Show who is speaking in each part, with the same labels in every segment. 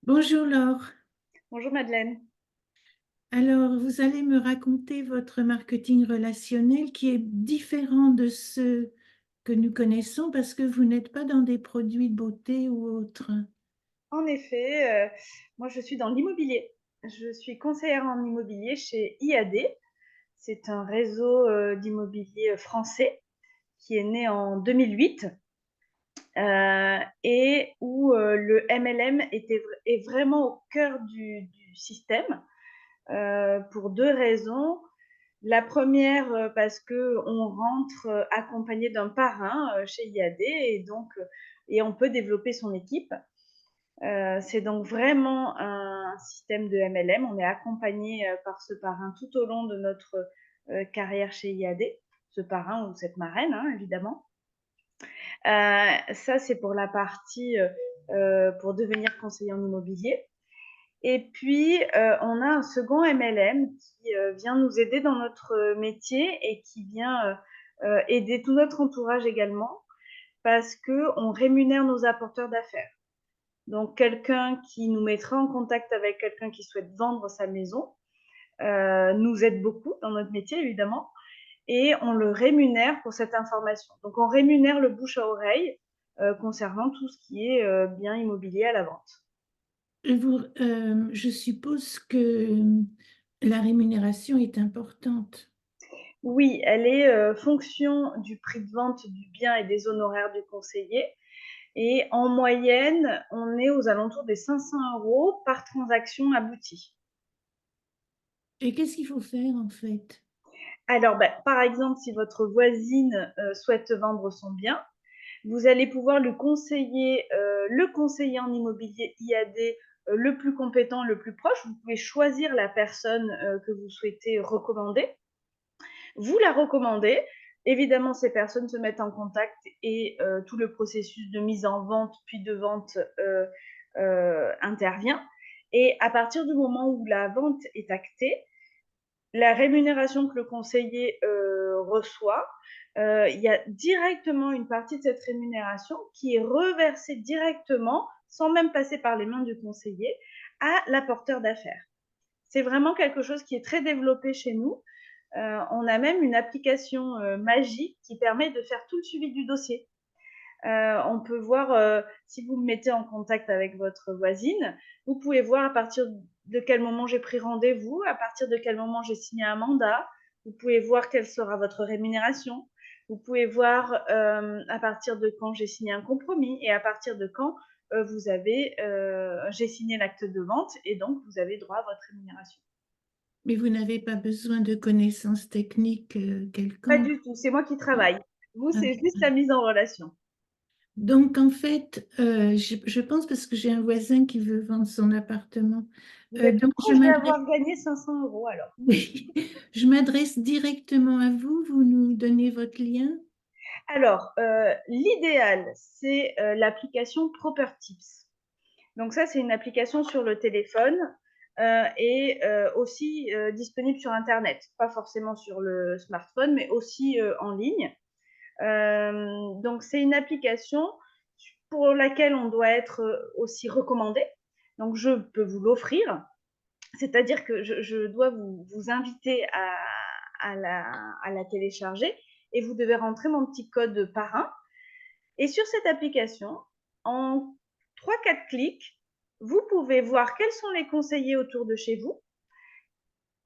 Speaker 1: Bonjour Laure.
Speaker 2: Bonjour Madeleine.
Speaker 1: Alors, vous allez me raconter votre marketing relationnel qui est différent de ceux que nous connaissons parce que vous n'êtes pas dans des produits de beauté ou autres.
Speaker 2: En effet, moi je suis dans l'immobilier. Je suis conseillère en immobilier chez IAD. C'est un réseau d'immobilier français qui est né en 2008 et où le MLM est vraiment au cœur du système pour deux raisons. La première, parce que on rentre accompagné d'un parrain chez IAD et on peut développer son équipe. C'est donc vraiment un système de MLM. On est accompagné par ce parrain tout au long de notre carrière chez IAD, ce parrain ou cette marraine, hein, évidemment. Ça, c'est pour la partie pour devenir conseiller en immobilier. Et puis, on a un second MLM qui vient nous aider dans notre métier et qui vient aider tout notre entourage également parce qu'on rémunère nos apporteurs d'affaires. Donc, quelqu'un qui nous mettra en contact avec quelqu'un qui souhaite vendre sa maison nous aide beaucoup dans notre métier, évidemment, et on le rémunère pour cette information. Donc, on rémunère le bouche à oreille concernant tout ce qui est bien immobilier à la vente.
Speaker 1: Je suppose que la rémunération est importante.
Speaker 2: Oui, elle est fonction du prix de vente du bien et des honoraires du conseiller. Et en moyenne, on est aux alentours des 500 euros par transaction aboutie.
Speaker 1: Et qu'est-ce qu'il faut faire en fait?
Speaker 2: Alors, bah, par exemple, si votre voisine souhaite vendre son bien, vous allez pouvoir le conseiller en immobilier IAD le plus compétent, le plus proche. Vous pouvez choisir la personne que vous souhaitez recommander. Vous la recommandez. Évidemment, ces personnes se mettent en contact et tout le processus de mise en vente puis de vente intervient. Et à partir du moment où la vente est actée, la rémunération que le conseiller reçoit, il y a directement une partie de cette rémunération qui est reversée directement, sans même passer par les mains du conseiller, à l'apporteur d'affaires. C'est vraiment quelque chose qui est très développé chez nous. On a même une application magique qui permet de faire tout le suivi du dossier. On peut voir, si vous me mettez en contact avec votre voisine, vous pouvez voir à partir de quel moment j'ai pris rendez-vous, à partir de quel moment j'ai signé un mandat. Vous pouvez voir quelle sera votre rémunération. Vous pouvez voir à partir de quand j'ai signé un compromis et à partir de quand j'ai signé l'acte de vente et donc vous avez droit à votre rémunération.
Speaker 1: Mais vous n'avez pas besoin de connaissances techniques
Speaker 2: Pas
Speaker 1: quelconques.
Speaker 2: du tout, c'est moi qui travaille. Vous,
Speaker 1: Ah,
Speaker 2: c'est juste la mise en relation.
Speaker 1: donc, en fait, je pense parce que j'ai un voisin qui veut vendre son appartement.
Speaker 2: Vous êtes
Speaker 1: Donc,
Speaker 2: proche d'avoir gagné 500 euros alors.
Speaker 1: oui, je m'adresse directement à vous. Vous nous donnez votre lien.
Speaker 2: Alors, l'idéal, c'est l'application Propertips. Donc ça, c'est une application sur le téléphone et aussi disponible sur Internet. Pas forcément sur le smartphone, mais aussi en ligne. Donc c'est une application pour laquelle on doit être aussi recommandé. Donc je peux vous l'offrir. C'est-à-dire que je dois vous inviter à la télécharger et vous devez rentrer mon petit code parrain. Et sur cette application, en trois quatre clics, vous pouvez voir quels sont les conseillers autour de chez vous.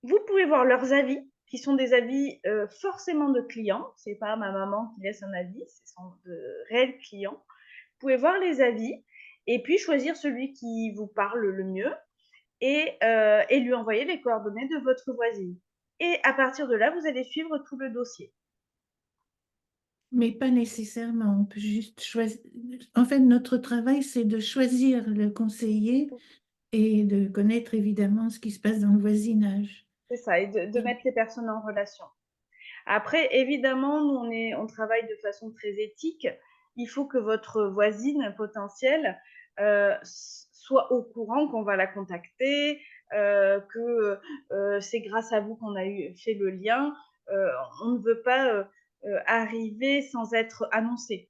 Speaker 2: Vous pouvez voir leurs avis, qui sont des avis forcément de clients. Ce n'est pas ma maman qui laisse un avis, ce sont de réels clients. Vous pouvez voir les avis et puis choisir celui qui vous parle le mieux et lui envoyer les coordonnées de votre voisine. Et à partir de là, vous allez suivre tout le dossier.
Speaker 1: Mais pas nécessairement. On peut juste choisir. En fait, notre travail, c'est de choisir le conseiller et de connaître évidemment ce qui se passe dans le voisinage.
Speaker 2: C'est ça, et de mettre les personnes en relation. Après, évidemment, nous, on travaille de façon très éthique. Il faut que votre voisine potentielle soit au courant qu'on va la contacter, que c'est grâce à vous qu'on a fait le lien. Euh, on ne veut pas arriver sans être annoncé.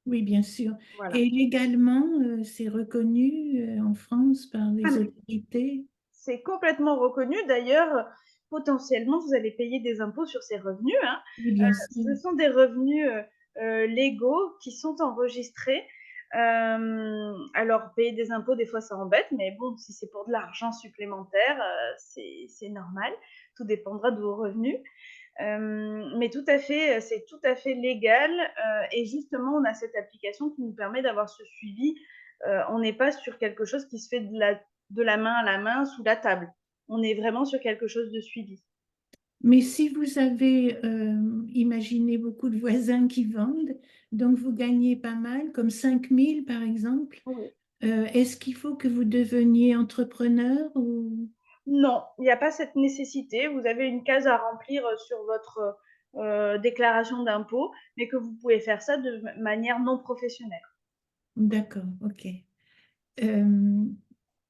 Speaker 1: Oui, bien sûr.
Speaker 2: Voilà.
Speaker 1: Et légalement, c'est reconnu en France par
Speaker 2: Ah,
Speaker 1: les autorités?
Speaker 2: c'est complètement reconnu. D'ailleurs, potentiellement, vous allez payer des impôts sur ces revenus, hein.
Speaker 1: Oui, bien sûr.
Speaker 2: Ce sont des revenus légaux qui sont enregistrés. Alors, payer des impôts, des fois, ça embête, mais bon, si c'est pour de l'argent supplémentaire, c'est normal. Tout dépendra de vos revenus. Mais tout à fait, c'est tout à fait légal. Et justement, on a cette application qui nous permet d'avoir ce suivi. On n'est pas sur quelque chose qui se fait de la main à la main sous la table. On est vraiment sur quelque chose de suivi.
Speaker 1: Mais si vous avez imaginé beaucoup de voisins qui vendent, donc vous gagnez pas mal, comme 5 000 par exemple,
Speaker 2: Oui.
Speaker 1: est-ce qu'il faut que vous deveniez entrepreneur ou...
Speaker 2: Non, il n'y a pas cette nécessité. Vous avez une case à remplir sur votre déclaration d'impôt, mais que vous pouvez faire ça de manière non professionnelle.
Speaker 1: D'accord, ok. Euh,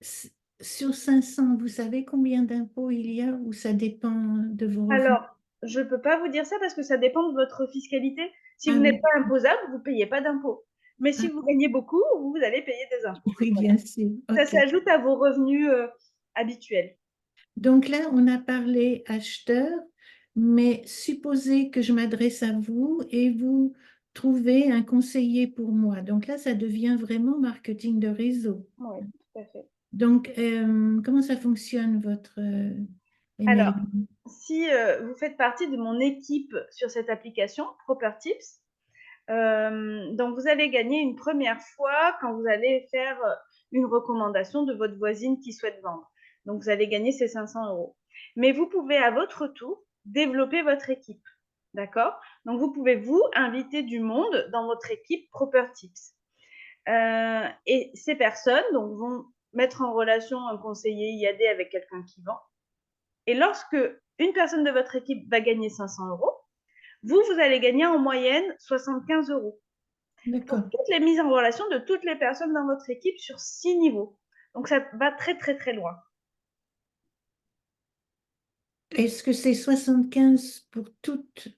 Speaker 1: s- sur 500, vous savez combien d'impôts il y a ou ça dépend de vos revenus?
Speaker 2: Alors, je ne peux pas vous dire ça parce que ça dépend de votre fiscalité. Si
Speaker 1: Ah
Speaker 2: vous n'êtes
Speaker 1: oui,
Speaker 2: pas imposable, vous ne payez pas d'impôts. Mais si
Speaker 1: ah,
Speaker 2: vous gagnez beaucoup, vous allez payer des impôts.
Speaker 1: oui,
Speaker 2: Voilà.
Speaker 1: bien sûr,
Speaker 2: Ça
Speaker 1: ok.
Speaker 2: s'ajoute à vos revenus habituels.
Speaker 1: Donc là, on a parlé acheteur, mais supposez que je m'adresse à vous et vous trouvez un conseiller pour moi. Donc là, ça devient vraiment marketing de réseau.
Speaker 2: Oui, tout à fait.
Speaker 1: Donc, comment ça fonctionne votre
Speaker 2: Alors,
Speaker 1: MLM?
Speaker 2: si vous faites partie de mon équipe sur cette application, Propertips, donc vous allez gagner une première fois quand vous allez faire une recommandation de votre voisine qui souhaite vendre. Donc vous allez gagner ces 500 euros. Mais vous pouvez à votre tour développer votre équipe. D'accord? Donc vous pouvez vous inviter du monde dans votre équipe Propertips. Et ces personnes donc, vont mettre en relation un conseiller IAD avec quelqu'un qui vend. Et lorsque une personne de votre équipe va gagner 500 euros, vous allez gagner en moyenne 75 euros pour
Speaker 1: D'accord.
Speaker 2: toutes les mises en relation de toutes les personnes dans votre équipe sur 6 niveaux. Donc ça va très très très loin.
Speaker 1: Est-ce que c'est 75 pour
Speaker 2: Oui,
Speaker 1: toute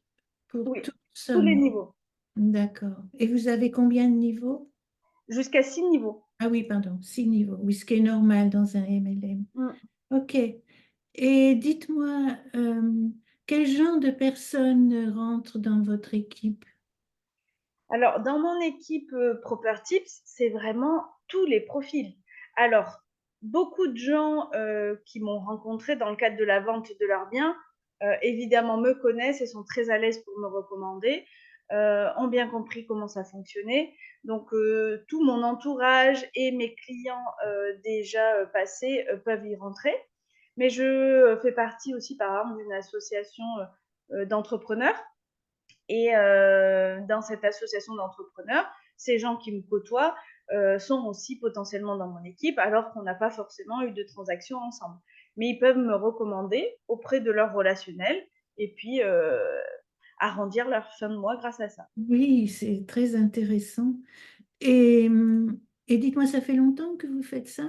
Speaker 2: tous les
Speaker 1: somme?
Speaker 2: niveaux,
Speaker 1: D'accord. Et vous avez combien de niveaux?
Speaker 2: jusqu'à 6 niveaux.
Speaker 1: Ah oui, pardon, 6 niveaux. Oui, ce qui est normal dans un MLM.
Speaker 2: Mm.
Speaker 1: Ok. Et dites-moi, quel genre de personnes rentrent dans votre équipe?
Speaker 2: Alors, dans mon équipe Propertips, c'est vraiment tous les profils. Alors, beaucoup de gens qui m'ont rencontré dans le cadre de la vente de leurs biens, évidemment, me connaissent et sont très à l'aise pour me recommander, ont bien compris comment ça fonctionnait. Donc, tout mon entourage et mes clients déjà passés peuvent y rentrer. Mais je fais partie aussi, par exemple, d'une association d'entrepreneurs et dans cette association d'entrepreneurs, ces gens qui me côtoient sont aussi potentiellement dans mon équipe, alors qu'on n'a pas forcément eu de transactions ensemble. Mais ils peuvent me recommander auprès de leur relationnel et puis arrondir leur fin de mois grâce à ça.
Speaker 1: Oui, c'est très intéressant. Et, et dites-moi, ça fait longtemps que vous faites ça?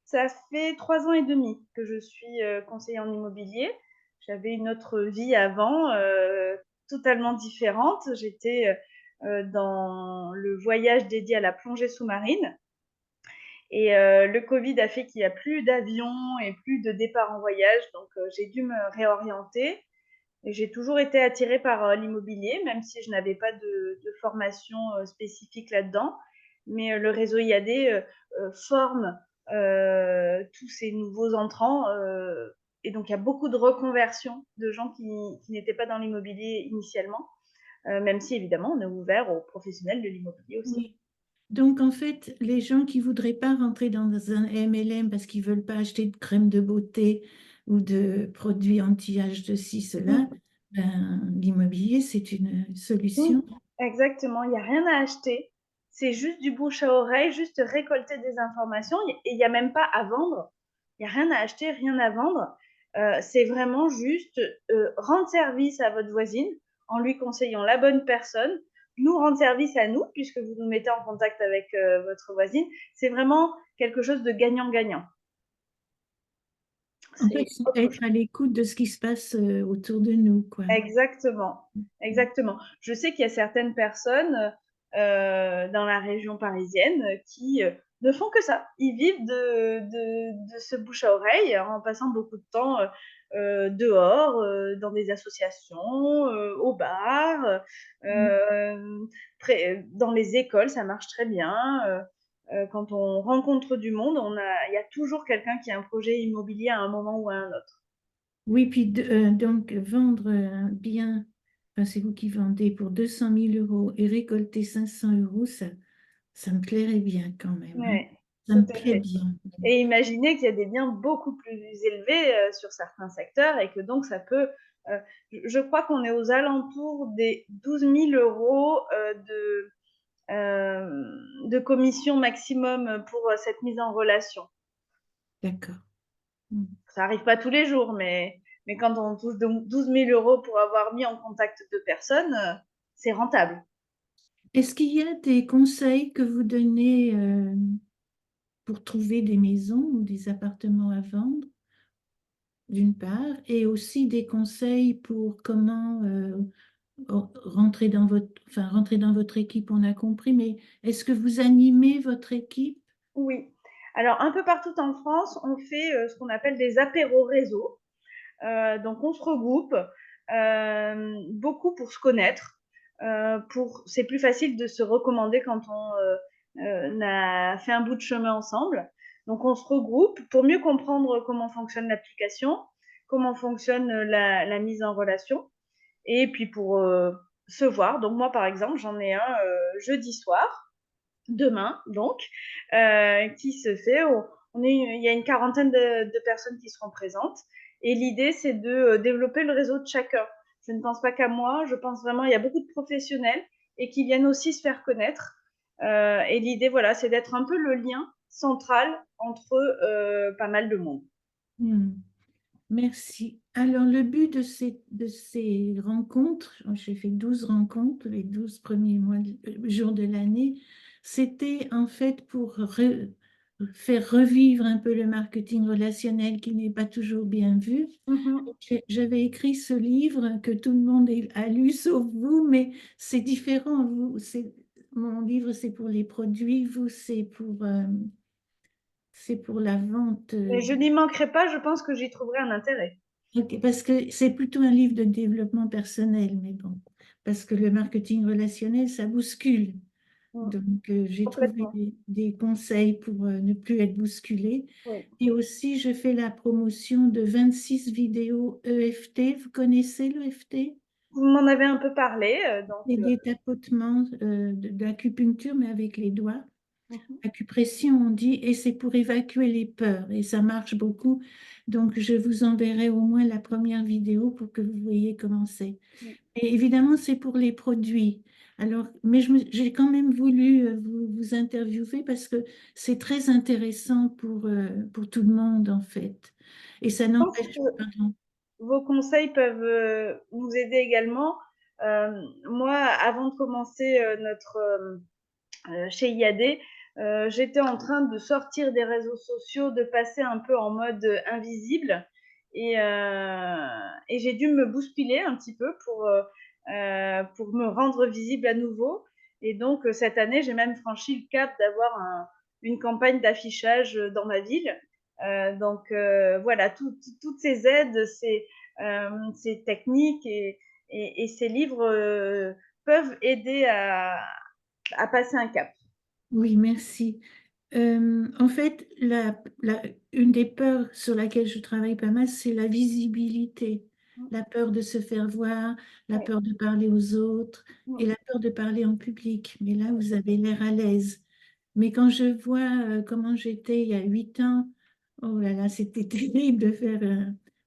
Speaker 2: Ça fait 3 ans et demi que je suis conseiller en immobilier. J'avais une autre vie avant, totalement différente. J'étais dans le voyage dédié à la plongée sous-marine. Et le Covid a fait qu'il n'y a plus d'avions et plus de départs en voyage, donc j'ai dû me réorienter. Et j'ai toujours été attirée par l'immobilier, même si je n'avais pas de formation spécifique là-dedans. Mais le réseau IAD forme tous ces nouveaux entrants. Et donc, il y a beaucoup de reconversions de gens qui n'étaient pas dans l'immobilier initialement, même si évidemment, on est ouvert aux professionnels de l'immobilier aussi.
Speaker 1: Oui. Donc, en fait, les gens qui voudraient pas rentrer dans un MLM parce qu'ils veulent pas acheter de crème de beauté ou de produits anti-âge de ci, cela,
Speaker 2: Mm.
Speaker 1: ben, l'immobilier, c'est une
Speaker 2: Oui,
Speaker 1: solution.
Speaker 2: exactement. Il n'y a rien à acheter. C'est juste du bouche à oreille, juste récolter des informations. Et il n'y a même pas à vendre. Il n'y a rien à acheter, rien à vendre. C'est vraiment juste rendre service à votre voisine en lui conseillant la bonne personne, nous rendre service à nous, puisque vous nous mettez en contact avec votre voisine. C'est vraiment quelque chose de gagnant-gagnant.
Speaker 1: En fait,
Speaker 2: C'est
Speaker 1: c'est
Speaker 2: autre
Speaker 1: être
Speaker 2: chose.
Speaker 1: à l'écoute de ce qui se passe autour de nous, quoi.
Speaker 2: Exactement, exactement. Je sais qu'il y a certaines personnes, dans la région parisienne qui ne font que ça. Ils vivent de ce bouche à oreille en passant beaucoup de temps dehors, dans des associations, au bar,
Speaker 1: Mm.
Speaker 2: dans les écoles, ça marche très bien. Quand on rencontre du monde, il y a toujours quelqu'un qui a un projet immobilier à un moment ou à un autre.
Speaker 1: Oui, puis donc vendre un bien, enfin, c'est vous qui vendez pour 200 000 euros et récolter 500 euros, ça me plairait bien quand même, hein.
Speaker 2: Ouais,
Speaker 1: Ça
Speaker 2: tout
Speaker 1: me
Speaker 2: à
Speaker 1: plaît
Speaker 2: fait.
Speaker 1: bien.
Speaker 2: Et imaginez qu'il y a des biens beaucoup plus élevés sur certains secteurs et que donc ça peut. Je crois qu'on est aux alentours des 12 000 euros de commission maximum pour cette mise en relation.
Speaker 1: D'accord. Mm.
Speaker 2: Ça n'arrive pas tous les jours, mais quand on touche 12 000 euros pour avoir mis en contact deux personnes, c'est rentable.
Speaker 1: Est-ce qu'il y a des conseils que vous donnez pour trouver des maisons ou des appartements à vendre, d'une part, et aussi des conseils pour comment rentrer dans votre équipe, on a compris, mais est-ce que vous animez votre équipe?
Speaker 2: Oui. Alors, un peu partout en France, on fait ce qu'on appelle des apéros réseau. Donc, on se regroupe beaucoup pour se connaître. C'est plus facile de se recommander quand on a fait un bout de chemin ensemble. Donc, on se regroupe pour mieux comprendre comment fonctionne l'application, comment fonctionne la mise en relation, et puis pour se voir. Donc, moi, par exemple, j'en ai un jeudi soir demain, donc, qui se fait. Il y a une quarantaine de personnes qui seront présentes. Et l'idée, c'est de développer le réseau de chacun. Je ne pense pas qu'à moi, je pense vraiment, il y a beaucoup de professionnels et qui viennent aussi se faire connaître. Et l'idée, voilà, c'est d'être un peu le lien central entre pas mal de monde.
Speaker 1: Hmm. Merci. Alors, le but de ces rencontres, j'ai fait 12 rencontres les 12 premiers jours de l'année, c'était en fait pour faire revivre un peu le marketing relationnel qui n'est pas toujours bien vu.
Speaker 2: Mhm.
Speaker 1: J'avais écrit ce livre que tout le monde a lu sauf vous, mais c'est différent. Mon livre, c'est pour les produits, vous, c'est pour la vente.
Speaker 2: Et je n'y manquerai pas, je pense que j'y trouverai un intérêt.
Speaker 1: Ok, parce que c'est plutôt un livre de développement personnel, mais bon, parce que le marketing relationnel, ça bouscule.
Speaker 2: Mm.
Speaker 1: Donc, j'ai trouvé
Speaker 2: Complètement.
Speaker 1: des conseils pour ne plus être bousculé.
Speaker 2: Oui.
Speaker 1: Et aussi, je fais la promotion de 26 vidéos EFT. Vous connaissez l'EFT?
Speaker 2: Vous m'en avez un peu parlé, donc.
Speaker 1: C'est des tapotements d'acupuncture, mais avec les doigts.
Speaker 2: Mhm.
Speaker 1: Acupression, on dit, et c'est pour évacuer les peurs, et ça marche beaucoup. Donc, je vous enverrai au moins la première vidéo pour que vous voyez comment c'est.
Speaker 2: Mm.
Speaker 1: Et évidemment, c'est pour les produits. Alors, mais j'ai quand même voulu vous interviewer parce que c'est très intéressant pour tout le monde, en fait. Et ça
Speaker 2: Je pense
Speaker 1: n'empêche,
Speaker 2: que
Speaker 1: pardon.
Speaker 2: vos conseils peuvent nous aider également. Moi, avant de commencer chez IAD, j'étais en train de sortir des réseaux sociaux, de passer un peu en mode invisible. Et j'ai dû me bousculer un petit peu pour me rendre visible à nouveau. Et donc, cette année, j'ai même franchi le cap d'avoir une campagne d'affichage dans ma ville. Donc, voilà, toutes ces aides, ces techniques et ces livres peuvent aider à passer un cap.
Speaker 1: Oui, merci. En fait, une des peurs sur laquelle je travaille pas mal, c'est la visibilité. La peur de se faire voir, la
Speaker 2: Oui,
Speaker 1: peur de parler aux autres et
Speaker 2: oui,
Speaker 1: la peur de parler en public. Mais là, vous avez l'air à l'aise. Mais quand je vois comment j'étais il y a 8 ans, oh là là, c'était terrible de faire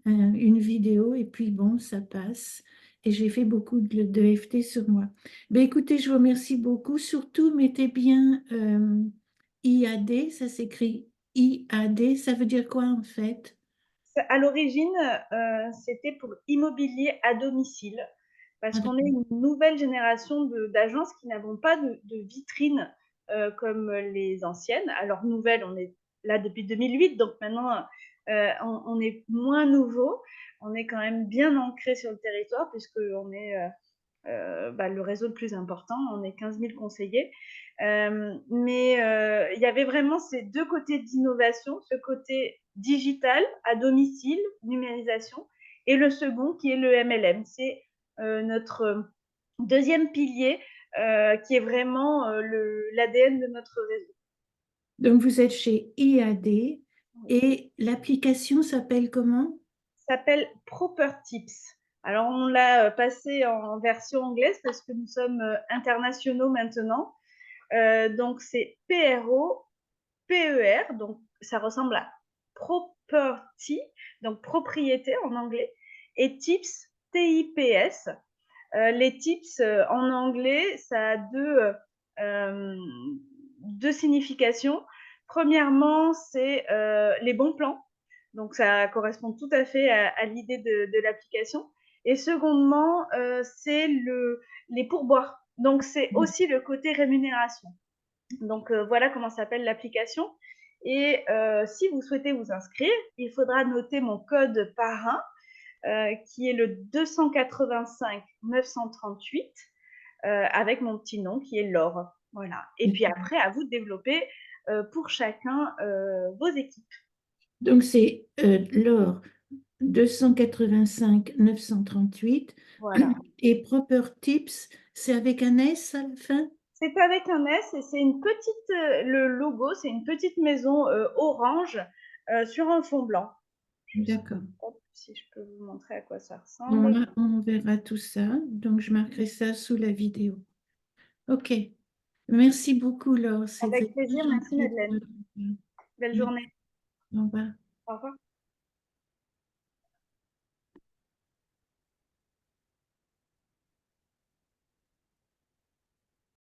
Speaker 1: une vidéo et puis bon, ça passe. Et j'ai fait beaucoup de FT sur moi. Ben, écoutez, je vous remercie beaucoup. Surtout, mettez bien IAD, ça s'écrit IAD. Ça veut dire quoi en fait?
Speaker 2: à l'origine, c'était pour immobilier à domicile, parce
Speaker 1: Ah,
Speaker 2: qu'on est
Speaker 1: d'accord.
Speaker 2: une nouvelle génération d'agences qui n'avons pas de vitrine comme les anciennes. Alors, nouvelle, on est là depuis 2008, donc maintenant, on est moins nouveau. On est quand même bien ancré sur le territoire, puisqu'on est le réseau le plus important. On est 15 000 conseillers. Mais il y avait vraiment ces deux côtés d'innovation, ce côté digital, à domicile, numérisation, et le second qui est le MLM. C'est notre deuxième pilier qui est vraiment l'ADN de notre réseau.
Speaker 1: Donc, vous êtes chez IAD et l'application s'appelle comment?
Speaker 2: S'appelle Proper Tips. Alors, on l'a passé en version anglaise parce que nous sommes internationaux maintenant. Donc, c'est PROPER, donc ça ressemble à property, donc propriété en anglais, et tips, TIPS. Les tips en anglais, ça a deux significations. Premièrement, c'est les bons plans. Donc, ça correspond tout à fait à l'idée de l'application. Et secondement, c'est les pourboires. Donc, c'est aussi le côté rémunération. Donc, voilà comment s'appelle l'application. Et si vous souhaitez vous inscrire, il faudra noter mon code parrain qui est le 285 938 avec mon petit nom qui est Laure. Voilà. Et puis après, à vous de développer pour chacun vos équipes.
Speaker 1: Donc, c'est l'or 285 938
Speaker 2: Voilà.
Speaker 1: et Proper Tips, c'est avec un S à la fin?
Speaker 2: C'est avec un S et c'est une petite, le logo, c'est une petite maison orange sur un fond blanc.
Speaker 1: D'accord.
Speaker 2: Si je peux vous montrer à quoi ça ressemble.
Speaker 1: On verra tout ça. Donc, je marquerai ça sous la vidéo. OK. Merci beaucoup, Laure. C'était
Speaker 2: Avec
Speaker 1: très
Speaker 2: plaisir, merci
Speaker 1: gentil de
Speaker 2: Madeleine.
Speaker 1: votre part.
Speaker 2: Belle
Speaker 1: Merci.
Speaker 2: journée.
Speaker 1: Au revoir.
Speaker 2: Au revoir.